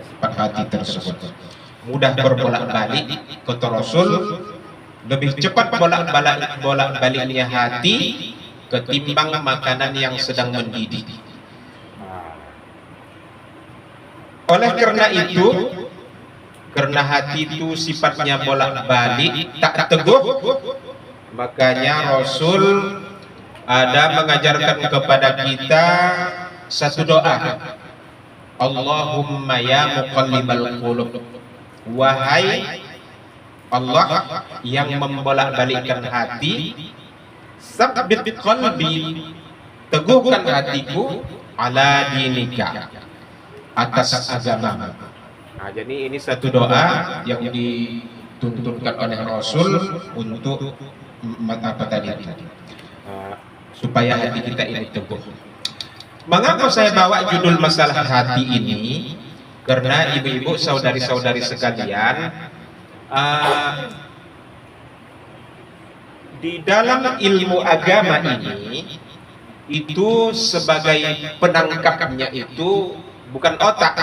sifat hati tersebut. Mudah berbolak-balik, kata Rasul, lebih cepat bolak-baliknya hati ketimbang makanan yang sedang mendidih. Oleh karena itu, karena hati itu sifatnya bolak-balik, tak teguh, makanya Rasul ada mengajarkan kepada kita satu doa. Allahumma ya muqallibal qulub, wahai Allah yang membolak-balikkan hati, sabbit qalbi, teguhkan hatiku, ala dinika, atas agama. Nah, jadi ini satu doa yang dituntunkan oleh Rasul untuk apa tadi, supaya hati kita ini teguh. Mengapa saya bawa judul masalah hati ini? Karena ibu-ibu, saudari-saudari sekalian, di dalam ilmu agama ini, itu sebagai penangkapnya itu bukan otak.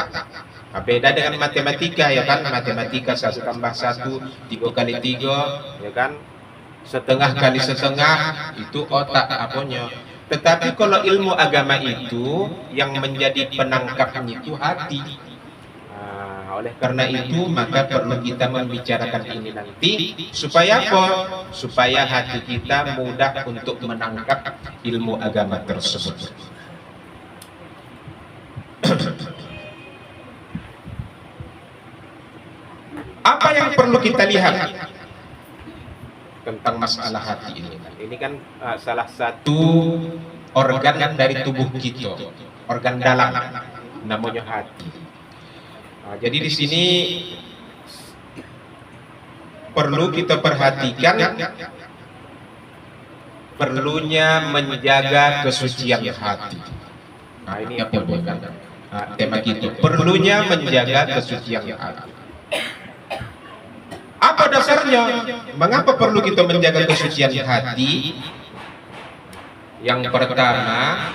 Nah, beda dengan matematika, ya kan? Matematika 1 tambah 1, 3 kali 3, ya kan? Setengah kali setengah, itu otak apanya. Tetapi kalau ilmu agama itu yang menjadi penangkapnya itu hati. Nah, oleh karena itu maka perlu kita membicarakan ini nanti supaya apa? Supaya hati kita mudah untuk menangkap ilmu agama tersebut. Apa yang perlu kita lihat tentang masalah hati ini? Ini kan salah satu organ dari tubuh kita, organ dalam, namanya hati. Nah, jadi di sini perlu kita perhatikan perlunya menjaga kesucian hati. Nah, ini apa bukan tema kita? Perlunya menjaga kesucian hati. Apa dasarnya? Mengapa perlu kita menjaga kesucian hati? Yang pertama,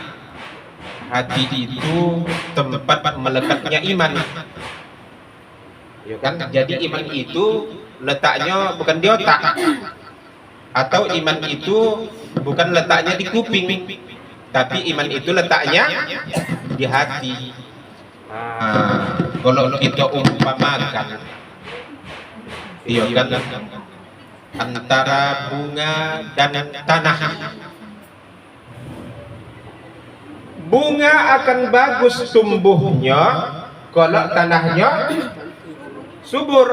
hati itu tempat melekatnya iman. Ya kan? Jadi iman itu letaknya bukan di otak. Atau iman itu bukan letaknya di kuping. Tapi iman itu letaknya di hati. Kalau kita umpamakan, iya kan, antara bunga dan tanah. Bunga akan bagus tumbuhnya kalau tanahnya subur.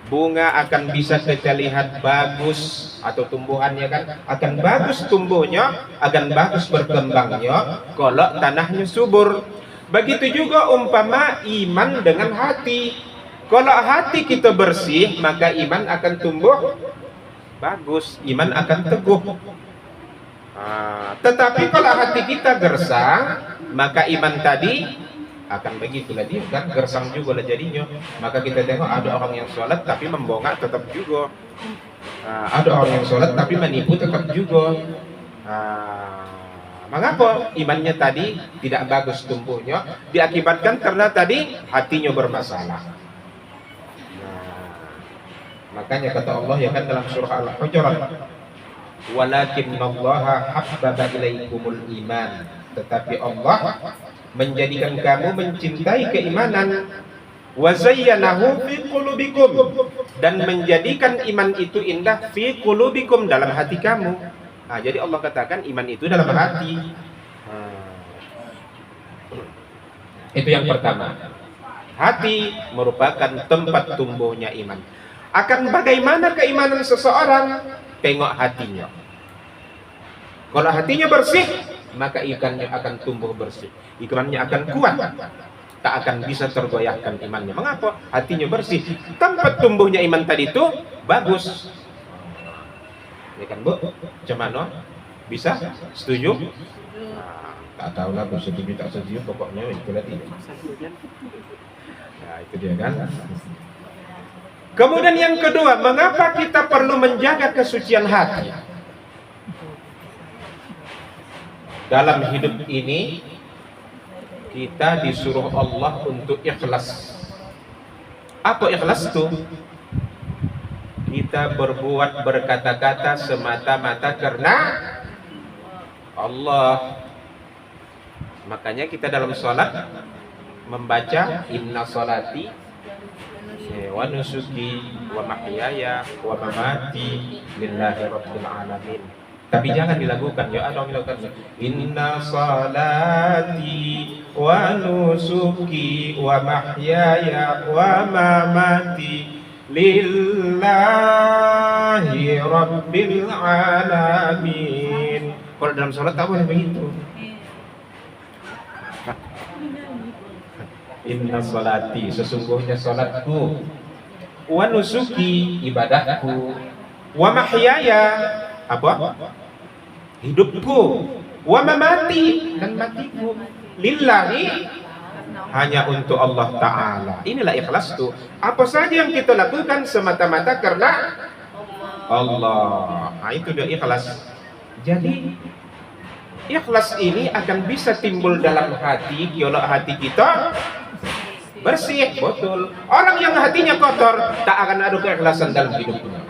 Bunga akan bisa kita lihat bagus, atau tumbuhannya kan akan bagus tumbuhnya, akan bagus berkembangnya kalau tanahnya subur. Begitu juga umpama iman dengan hati. Kalau hati kita bersih, maka iman akan tumbuh bagus, iman akan teguh. Tetapi kalau hati kita gersang, maka iman tadi akan begitulah dia kan, gersang juga lah jadinya. Maka kita tengok ada orang yang sholat tapi membongkar tetap juga. Ada orang yang sholat tapi menipu tetap juga. Mengapa imannya tadi tidak bagus tumbuhnya? Diakibatkan karena tadi hatinya bermasalah. Makanya kata Allah ya kan dalam surah Al-Hujurat, walakinnallaha habbaba ilaikumul iman, tetapi Allah menjadikan kamu mencintai keimanan, wa zayyanahu fi qulubikum, dan menjadikan iman itu indah fi qulubikum, dalam hati kamu. Jadi Allah katakan iman itu dalam hati. Itu yang pertama. Hati merupakan tempat tumbuhnya iman. Akan bagaimana keimanan seseorang? Tengok hatinya. Kalau hatinya bersih, maka ikannya akan tumbuh bersih. Imannya akan kuat. Tak akan bisa tergoyahkan imannya. Mengapa? Hatinya bersih. Tempat tumbuhnya iman tadi itu bagus. Ya kan Bu? Cemano? Bisa? Setuju? Tak tahulah Bu, setuju tak setuju, pokoknya itu tadi. Nah, itu dia kan. Kemudian yang kedua, mengapa kita perlu menjaga kesucian hati? Dalam hidup ini kita disuruh Allah untuk ikhlas. Apa ikhlas itu? Kita berbuat berkata-kata semata-mata karena Allah. Makanya kita dalam sholat membaca inna sholati wa nusuki wa mahyaya wa mamati lillahi rabbil alamin. Tapi jangan dilakukan, ya ada dilakukan inna salati wa nusuki wa mahyaya wa mamati lillahi rabbil alamin. Kalau dalam salat tak boleh begitu. Inna salati, sesungguhnya salatku, wa nusuki, ibadahku, wa mahyaya, apa? Hidupku, wa mamati, dan matiku, lillahi, hanya untuk Allah Ta'ala. Inilah ikhlas itu. Apa saja yang kita lakukan semata-mata karena Allah. Nah, itu dia ikhlas. Jadi ikhlas ini akan bisa timbul dalam hati kalau hati kita bersih, betul. Orang yang hatinya kotor tak akan ada keikhlasan dalam hidupnya.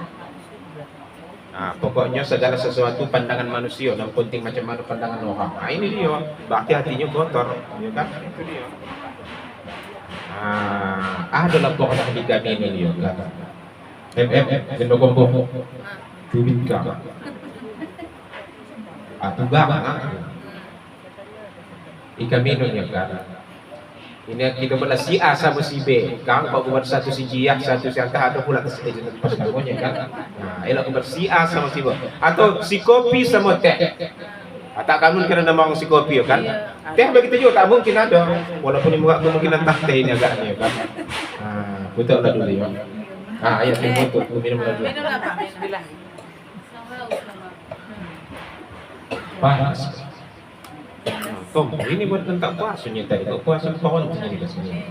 Nah, pokoknya segala sesuatu pandangan manusia yang penting macam mana pandangan orang. Nah, ini dia, berarti hatinya kotor, ya kan? Itu dia. Nah, adalah pokoknya di kami ini dia kata. Jendo kompo. Tubit ka. Atugang. Ika minun ya kan. Ini kita belas si A sama si B. Kang kau buat satu si Jiyah, satu si Antah, ada pula terus pas kamunya kan. Nah, elok buat si A sama si B. Atau si kopi sama teh. Tak kamu kira nama si kopi kan. Teh begitu juga tak mungkin ada. Walaupun ini kemungkinan tak teh ini agaknya kan. Nah, putar lah dulu ya. Ah, ayo minum tuh, minum dulu. Minum lah Pak, bismillah. Panas. Tom, ini buat tentang puasanya tadi. Kok puasa pohon jadi kesini.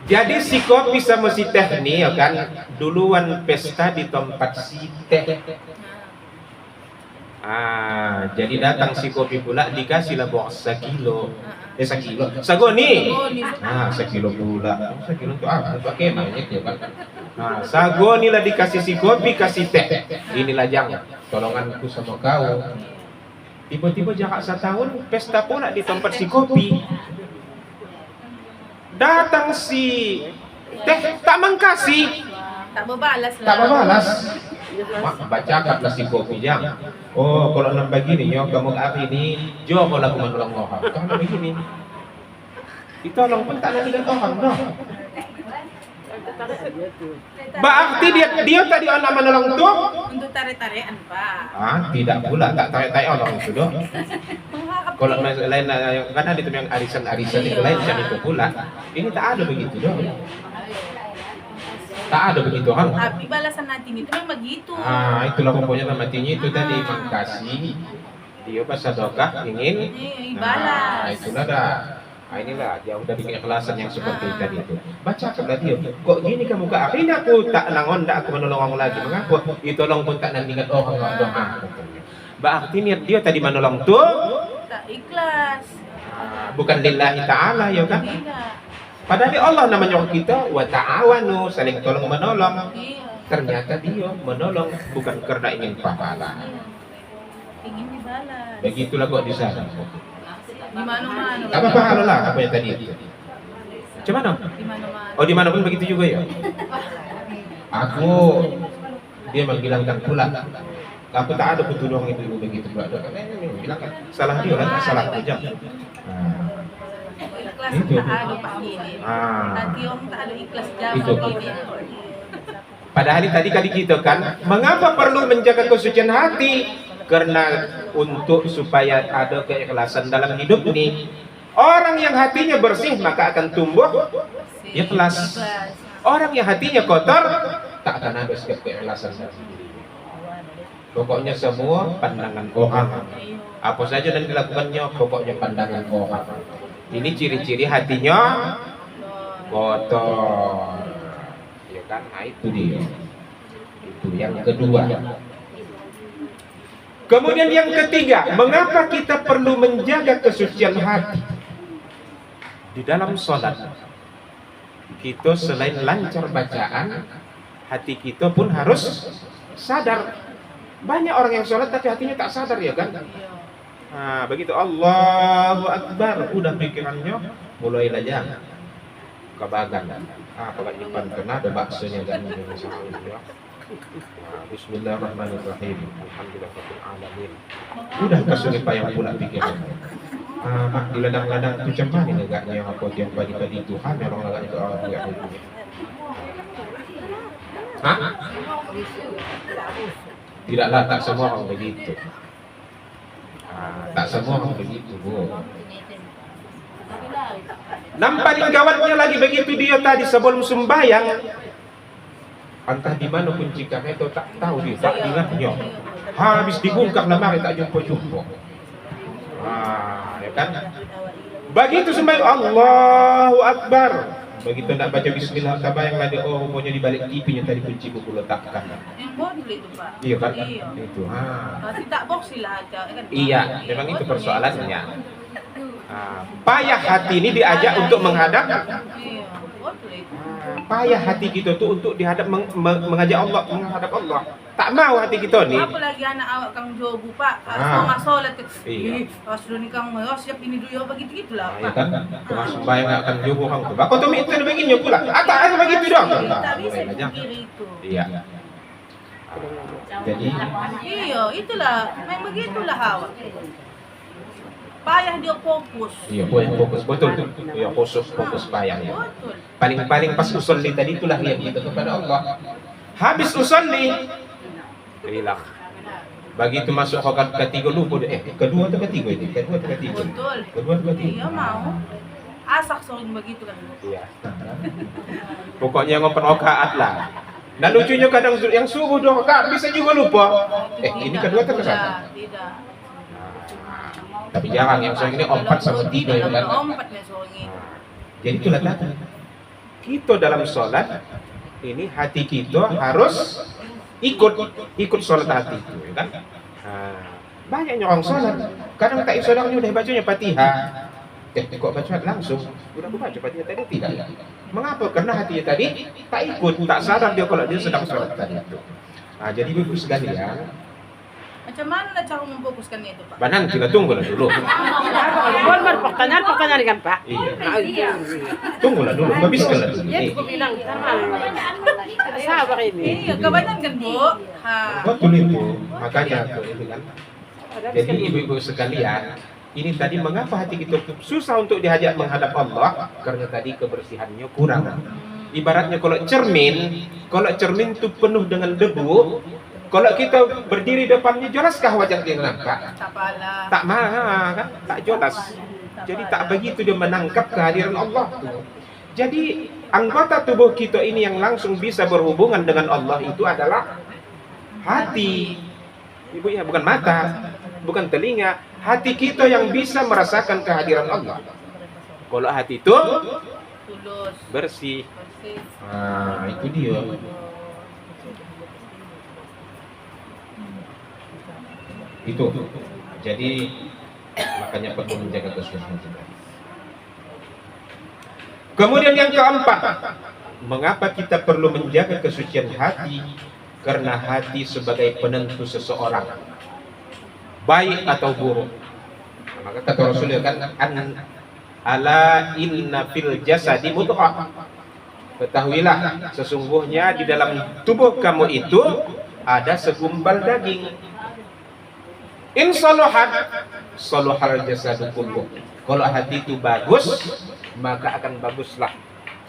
Jadi si kopi sama si teh nih ya kan duluan pesta di tempat si teh. Ah, jadi datang si kopi pula dikasih lah box sekilo. Sekilo. Sagoni. Ah, sekilo pula. Sekilo untuk apa? Untuk kemahnya ya kan. Nah, sagoni lah dikasih si kopi kasih teh. Inilah jangan tolonganku sama kau. Tiba-tiba jarak setahun pesta pula di tempat si kopi. Datang si teh tak mengkasih. Tak berbalas lah. Tak berbalas. Mak bacakan lah si kopi jam. Oh, kalau nak begini yo kamu hari ini jo kalau aku menolong orang. Kalau begini. Ditolong pun tak lagi dan orang noh. Berarti dia tadi orang menolong tu Untuk tarik-tarikan Pak. ah, tidak pula, tak tarik-tarik orang itu doh. Kalau lain kan ada itu yang arisan-arisan itu lain macam itu pula. Ini tak ada begitu doh. Tak ada begitu kan? Tapi balasan hati itu memang begitu. Ah, itulah pokoknya matinya itu tadi mengkasih. Dia pas sedekah ingin Balas. itulah dah. Nah, inilah jauh dari keikhlasan yang seperti tadi itu. Baca kepada dia. Kok gini kamu ke akhirnya aku tak nangon, tak aku menolong orang lagi. Mengapa? Ditolong pun tak nandingan orang nggak doa. Berarti niat dia tadi menolong tuh Tak ikhlas. bukan lillahi ta'ala ya kan? Tidak. Padahal Allah namanya kita wa ta'awanu, saling tolong menolong. Iya. Ternyata dia menolong bukan karena ingin pahala. Ingin dibalas. Begitulah kok di sana. Di mana-mana. Apa pahala lah apa yang tadi itu? Cuman Di mana-mana. oh di mana pun begitu juga ya. Aku dia menghilangkan pula. Aku tak ada petunjuk itu begitu pula. Bilangkan salah dia lah, salah aku jam. Ikhlas Itu. tak ada Pak ini. Nanti orang tak ada ikhlas Itu. jawab ini. Padahal tadi kali kita kan, mengapa perlu menjaga kesucian hati? Karena untuk supaya ada keikhlasan dalam hidup ini. Orang yang hatinya bersih maka akan tumbuh ikhlas. Orang yang hatinya kotor tak akan ada setiap keikhlasan dalam diri. Pokoknya semua pandangan orang. Apa saja yang dilakukannya pokoknya pandangan orang. Ini ciri-ciri hatinya kotor. Ya kan? Nah, itu dia. Itu yang kedua. Kemudian yang ketiga, mengapa kita perlu menjaga kesucian hati? Di dalam sholat, kita selain lancar bacaan, hati kita pun harus sadar. Banyak orang yang sholat tapi hatinya tak sadar, ya kan? Iya. Nah, begitu Allahu Akbar, udah pikirannya mulai aja kebagan. Kalau nyimpan kena ada baksonya kan. Bismillahirrahmanirrahim. Alhamdulillahirabbil alamin. Udah kesungi payah pula pikiran. Mak di ladang-ladang tu macam mana negaknya apa yang padi-padi Tuhan yang orang agaknya ke orang dia itu. Hah? Tidaklah, tak semua orang begitu. Tak semua orang begitu, Bu. Paling gawatnya lagi begitu dia tadi sebelum sembahyang, entah di mana kunci kami itu tak tahu dia, tak ingatnya. Habis dibungkam lemari tak jumpa-jumpa. Ya kan? Begitu sembahyang Allahu Akbar. Begitu nak baca bismillah tabayang lagi, oh rupanya di balik TV-nya tadi kunci buku letakkan. Betul itu, Pak. Iya kan? Iya. Itu. Kalau tak box sila aja kan. Iya, memang itu persoalannya. Payah hati ini diajak untuk menghadap. Iya, betul itu. Payah hati kita tuh untuk dihadap mengajak Allah, menghadap Allah. Tak mau hati kita nih. Apalagi anak awak kang jobu, Pak. Ah. Mau sholat ke. Iya. Pas dulu ni kang siap ini dulu ya begitu gitulah, Ya Pak. kan? Tengah sembahyang akan jobo kang tu. Kau tu minta begini pula. Tak ada begitu dong. Tak bisa dipikir itu. Iya. Jadi Iya, itulah. Memang begitulah awak. Payah dia fokus. iya, boleh fokus betul tu. Iya, fokus payah ya. Betul. Paling pas usolli tadi itulah yang kita kepada Allah. Habis usolli hilang. Begitu masuk ketiga lupa kedua atau ketiga ini? Kedua atau ketiga? Betul. Kedua atau ketiga? Iya mau. Asak sering begitu kan. Iya. Pokoknya ngopen rakaat lah. Nah lucunya kadang yang subuh 2 rakaat bisa juga lupa. Ini kedua atau kesana? Tidak. Tapi jarang yang sering ini 4 sama 3 ya kan. 4 nih sore ini. Jadi itulah tadi. Kita dalam sholat ini hati kita harus ikut sholat hati itu, ya kan? Banyaknya orang sholat, kadang tak isodangnya udah bacanya Fatihah. Kok baca langsung? Udah aku baca Fatihah tadi tidak. Mengapa? Karena hatinya tadi tak ikut, tak sadar dia kalau dia sedang sholat tadi itu. Jadi bagus sekali ya. Macam mana cara memfokuskan itu, Pak? Banan kita tunggulah dulu. Pertanyaan kan Pak? Iya. Tunggulah dulu, habiskanlah dulu. Ya cukup bilang sabar ini. Iya, kebanyakan kan, Bu. Betul itu, makanya itu kan. Jadi ibu-ibu sekalian, ini tadi mengapa hati kita susah untuk diajak menghadap Allah? Karena tadi kebersihannya kurang. Ibaratnya kalau cermin itu penuh dengan debu, kalau kita berdiri depannya jelaskah wajah dia nampak? Tak pala. Tak kan? Tak jelas. Jadi tak begitu dia menangkap kehadiran Allah tuh. Jadi anggota tubuh kita ini yang langsung bisa berhubungan dengan Allah itu adalah hati. Ibu ya, bukan mata, bukan telinga. Hati kita yang bisa merasakan kehadiran Allah. Kalau hati itu Tulus. bersih. Bersih. Itu dia. Itu. Jadi makanya perlu menjaga kesucian kita. Kemudian yang keempat, mengapa kita perlu menjaga kesucian hati? Karena hati sebagai penentu seseorang, baik atau buruk. Maka kata Rasulullah kan, ala inna fil jasadi mudghah. Ketahuilah, sesungguhnya di dalam tubuh kamu itu ada segumpal daging. In salahat salahal jasadu kulluh. Kalau hati itu bagus, maka akan baguslah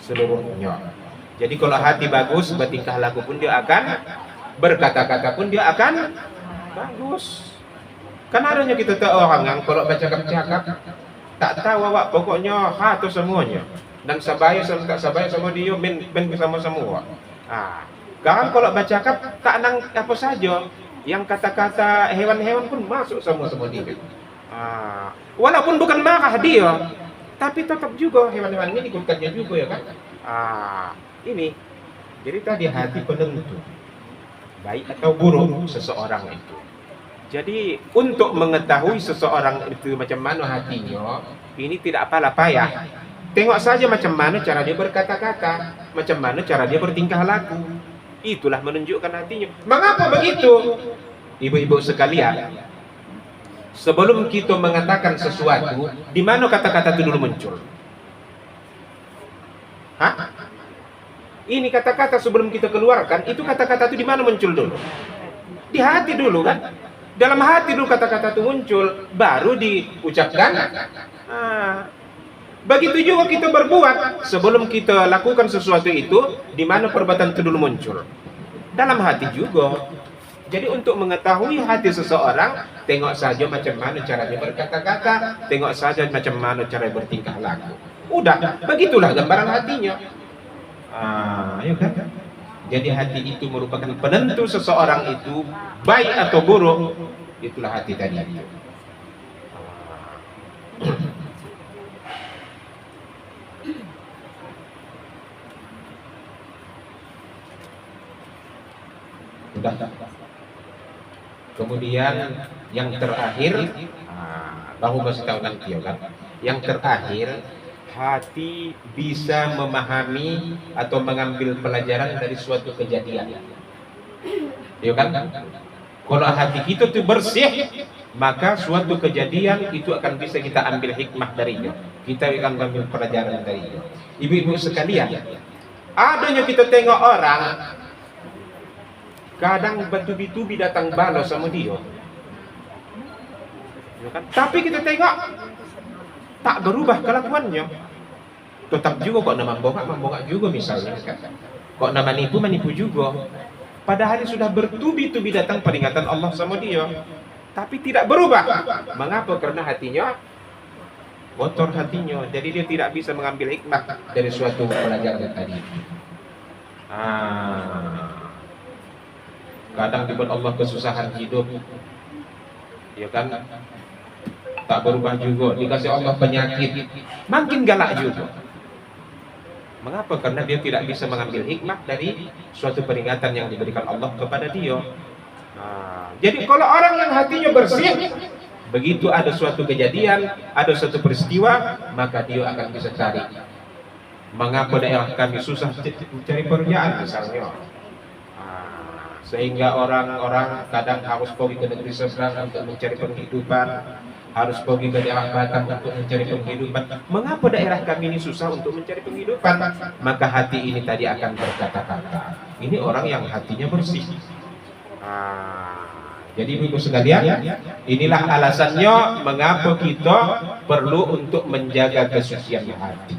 seluruhnya. Jadi kalau hati bagus, bertingkah laku pun dia akan, berkata-kata pun dia akan bagus. Kan adanya kita tahu orang yang kalau bercakap-cakap tak tahu awak pokoknya atau semuanya. Dan sabaya sama tak sabaya sama dia ben sama semua. Sekarang kalau bercakap tak nang apa saja. Yang kata-kata hewan-hewan pun masuk semua dia. Walaupun bukan marah dia, tapi tetap juga hewan-hewan ini ikutkannya juga ya kan. Ini jadi tadi hati penentu baik atau buruk seseorang itu. Jadi untuk mengetahui seseorang itu macam mana hatinya, ini tidak apalah payah. Tengok saja macam mana cara dia berkata-kata, macam mana cara dia bertingkah laku. Itulah menunjukkan hatinya. Mengapa begitu? Ibu-ibu sekalian, sebelum kita mengatakan sesuatu, di mana kata-kata itu dulu muncul? Hah? Ini kata-kata sebelum kita keluarkan, itu kata-kata itu di mana muncul dulu? Di hati dulu kan? Dalam hati dulu kata-kata itu muncul, baru diucapkan. Begitu juga kita berbuat, sebelum kita lakukan sesuatu itu, di mana perbuatan itu dulu muncul? Dalam hati juga. Jadi untuk mengetahui hati seseorang, tengok saja macam mana cara dia berkata-kata, tengok saja macam mana cara bertingkah laku. Udah, begitulah gambaran hatinya. Ya kan? Jadi hati itu merupakan penentu seseorang itu baik atau buruk. Itulah hati tadi. Udah. Kemudian yang terakhir, baru kasih tahu nanti ya kan. Yang terakhir, hati bisa memahami atau mengambil pelajaran dari suatu kejadian. Ya kan? Kalau hati kita tuh bersih, maka suatu kejadian itu akan bisa kita ambil hikmah darinya. Kita akan ambil pelajaran darinya. Ibu-ibu sekalian, adanya kita tengok orang kadang bertubi-tubi datang balas sama dia, ya kan? Tapi kita tengok tak berubah kelakuannya, tetap juga kok nama membongkak juga misalnya kan? Kok nama manipu juga, padahal sudah bertubi-tubi datang peringatan Allah sama dia, tapi tidak berubah. Mengapa? Karena hatinya kotor hatinya, jadi dia tidak bisa mengambil hikmah dari suatu pelajaran tadi. Kadang dibuat Allah kesusahan hidup, ya kan? Tak berubah juga. Dikasih Allah penyakit, makin galak juga. Mengapa? Karena dia tidak bisa mengambil hikmah dari suatu peringatan yang diberikan Allah kepada dia. Jadi kalau orang yang hatinya bersih, begitu ada suatu kejadian, ada suatu peristiwa, maka dia akan bisa cari. Mengapa daerah kami susah mencari pekerjaan misalnya? Sehingga orang-orang kadang harus pergi ke negeri seberang untuk mencari penghidupan, harus pergi ke daerah Batam untuk mencari penghidupan. Mengapa daerah kami ini susah untuk mencari penghidupan? Maka hati ini tadi akan berkata-kata. Ini orang yang hatinya bersih. Jadi ibu sekalian, inilah alasannya mengapa kita perlu untuk menjaga kesucian hati.